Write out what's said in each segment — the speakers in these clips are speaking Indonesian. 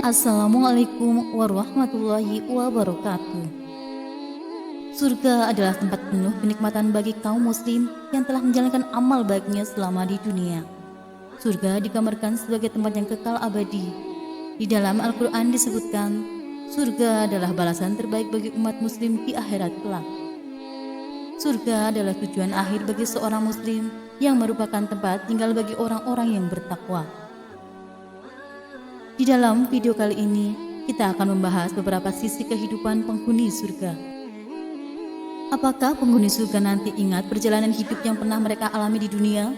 Assalamualaikum warahmatullahi wabarakatuh. Surga adalah tempat penuh kenikmatan bagi kaum muslim yang telah menjalankan amal baiknya selama di dunia. Surga digambarkan sebagai tempat yang kekal abadi. Di dalam Al-Quran disebutkan, surga adalah balasan terbaik bagi umat muslim di akhirat kelak. Surga adalah tujuan akhir bagi seorang muslim yang merupakan tempat tinggal bagi orang-orang yang bertakwa. Di dalam video kali ini, kita akan membahas beberapa sisi kehidupan penghuni surga. Apakah penghuni surga nanti ingat perjalanan hidup yang pernah mereka alami di dunia?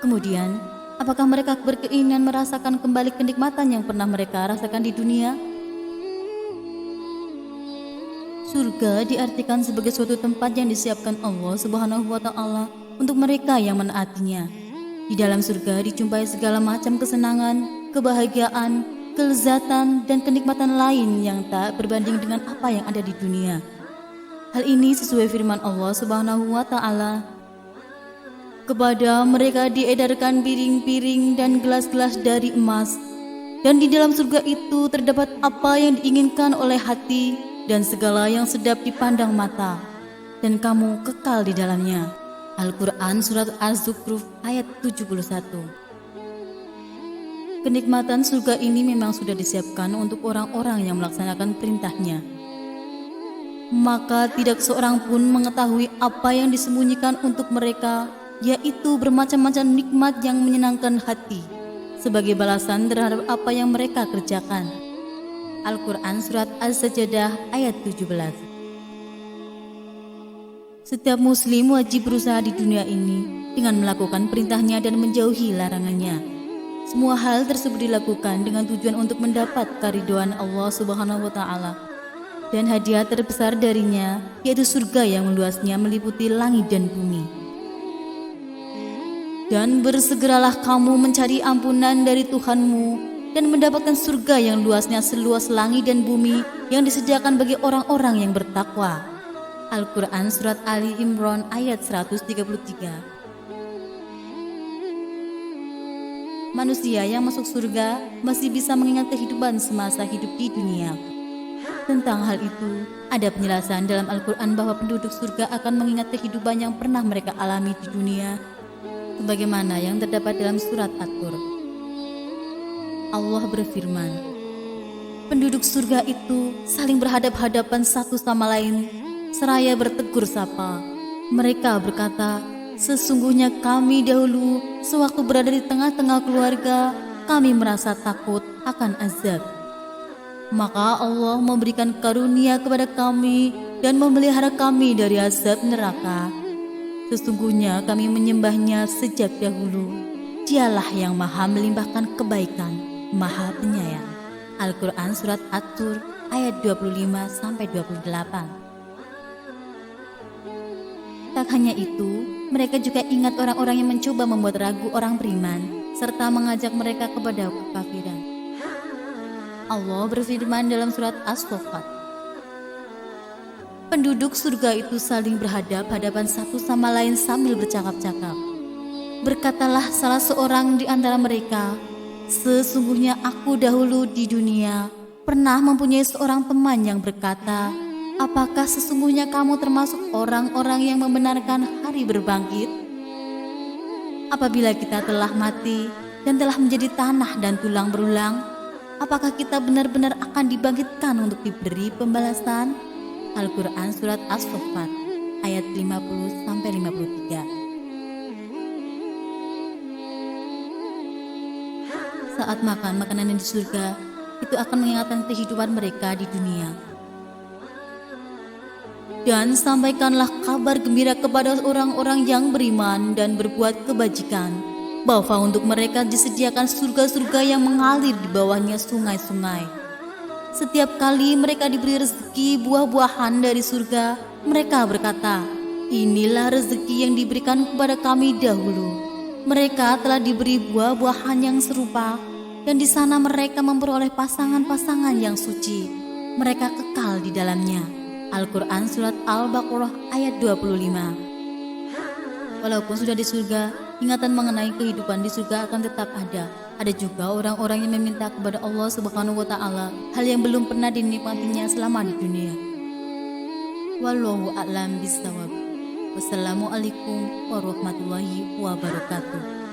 Kemudian, apakah mereka berkeinginan merasakan kembali kenikmatan yang pernah mereka rasakan di dunia? Surga diartikan sebagai suatu tempat yang disiapkan Allah Subhanahu wa Ta'ala untuk mereka yang menaatinya. Di dalam surga dijumpai segala macam kesenangan, kebahagiaan, kelezatan, dan kenikmatan lain yang tak berbanding dengan apa yang ada di dunia. Hal ini sesuai firman Allah Subhanahu wa Ta'ala. Kepada mereka diedarkan piring-piring dan gelas-gelas dari emas, dan di dalam surga itu terdapat apa yang diinginkan oleh hati dan segala yang sedap dipandang mata, dan kamu kekal di dalamnya. Al-Quran Surat Az-Zukhruf ayat 71. Kenikmatan surga ini memang sudah disiapkan untuk orang-orang yang melaksanakan perintahnya. Maka tidak seorang pun mengetahui apa yang disembunyikan untuk mereka, yaitu bermacam-macam nikmat yang menyenangkan hati, sebagai balasan terhadap apa yang mereka kerjakan. Al-Quran Surat Az-Sajdah ayat 17. Setiap muslim wajib berusaha di dunia ini dengan melakukan perintahnya dan menjauhi larangannya. Semua hal tersebut dilakukan dengan tujuan untuk mendapat keridhaan Allah Subhanahu wa Ta'ala. Dan hadiah terbesar darinya yaitu surga yang luasnya meliputi langit dan bumi. Dan bersegeralah kamu mencari ampunan dari Tuhanmu dan mendapatkan surga yang luasnya seluas langit dan bumi yang disediakan bagi orang-orang yang bertakwa. Al-Quran Surat Ali Imran ayat 133. Manusia yang masuk surga masih bisa mengingat kehidupan semasa hidup di dunia. Tentang hal itu, ada penjelasan dalam Al-Quran bahwa penduduk surga akan mengingat kehidupan yang pernah mereka alami di dunia, sebagaimana yang terdapat dalam surat At-Tur. Allah berfirman, penduduk surga itu saling berhadap-hadapan satu sama lain, seraya bertegur sapa. Mereka berkata, sesungguhnya kami dahulu sewaktu berada di tengah-tengah keluarga, kami merasa takut akan azab. Maka Allah memberikan karunia kepada kami dan memelihara kami dari azab neraka. Sesungguhnya kami menyembahnya sejak dahulu. Dialah yang maha melimpahkan kebaikan, maha penyayang. Al-Quran Surat At-Tur ayat 25-28. Tak hanya itu, mereka juga ingat orang-orang yang mencoba membuat ragu orang beriman, serta mengajak mereka kepada kekafiran. Allah berfirman dalam surat As-Saffat, penduduk surga itu saling berhadap-hadapan satu sama lain sambil bercakap-cakap. Berkatalah salah seorang di antara mereka, sesungguhnya aku dahulu di dunia pernah mempunyai seorang teman yang berkata, apakah sesungguhnya kamu termasuk orang-orang yang membenarkan hari berbangkit? Apabila kita telah mati dan telah menjadi tanah dan tulang berulang, apakah kita benar-benar akan dibangkitkan untuk diberi pembalasan? Al-Quran Surat As-Saffat ayat 50-53. Saat makan makanan di surga, itu akan mengingatkan kehidupan mereka di dunia. Dan sampaikanlah kabar gembira kepada orang-orang yang beriman dan berbuat kebajikan, bahwa untuk mereka disediakan surga-surga yang mengalir di bawahnya sungai-sungai. Setiap kali mereka diberi rezeki buah-buahan dari surga, mereka berkata, inilah rezeki yang diberikan kepada kami dahulu. Mereka telah diberi buah-buahan yang serupa, dan di sana mereka memperoleh pasangan-pasangan yang suci. Mereka kekal di dalamnya. Al-Quran Surat Al-Baqarah ayat 25. Walaupun sudah di surga, ingatan mengenai kehidupan di surga akan tetap ada. Ada juga orang-orang yang meminta kepada Allah Subhanahu wa taala hal yang belum pernah dinikmatinya selama di dunia. Wallahu a'lam bishawab. Wassalamualaikum warahmatullahi wabarakatuh.